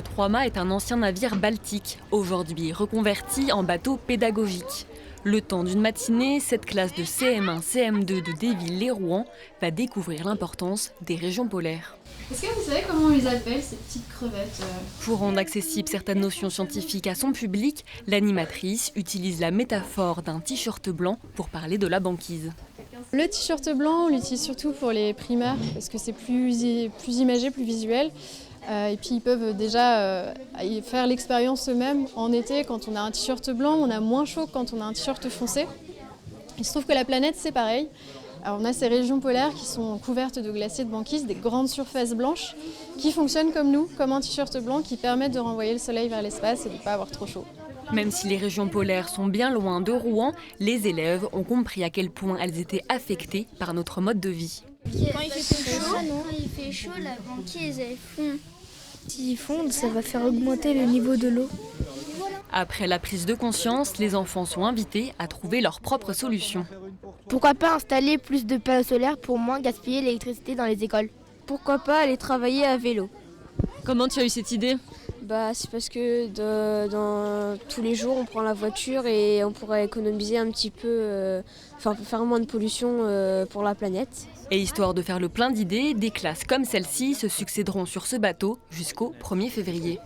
Le Trois-Mâts est un ancien navire baltique, aujourd'hui reconverti en bateau pédagogique. Le temps d'une matinée, cette classe de CM1, CM2 de Déville-lès-Rouen va découvrir l'importance des régions polaires. Est-ce que vous savez comment on les appelle, ces petites crevettes Pour rendre accessibles certaines notions scientifiques à son public, l'animatrice utilise la métaphore d'un t-shirt blanc pour parler de la banquise. Le t-shirt blanc, on l'utilise surtout pour les primaires parce que c'est plus imagé, plus visuel. Et puis ils peuvent déjà faire l'expérience eux-mêmes en été. Quand on a un t-shirt blanc, on a moins chaud que quand on a un t-shirt foncé. Il se trouve que la planète, c'est pareil. Alors on a ces régions polaires qui sont couvertes de glaciers de banquise, des grandes surfaces blanches qui fonctionnent comme nous, comme un t-shirt blanc, qui permettent de renvoyer le soleil vers l'espace et de ne pas avoir trop chaud. Même si les régions polaires sont bien loin de Rouen, les élèves ont compris à quel point elles étaient affectées par notre mode de vie. Quand il fait chaud, la banquise elle fond. S'ils fondent, ça va faire augmenter le niveau de l'eau. Après la prise de conscience, les enfants sont invités à trouver leurs propres solutions. Pourquoi pas installer plus de panneaux solaires pour moins gaspiller l'électricité dans les écoles? Pourquoi pas aller travailler à vélo? Comment tu as eu cette idée ? C'est parce que dans tous les jours on prend la voiture et on pourrait économiser un petit peu, faire moins de pollution pour la planète. Et histoire de faire le plein d'idées, des classes comme celle-ci se succéderont sur ce bateau jusqu'au 1er février.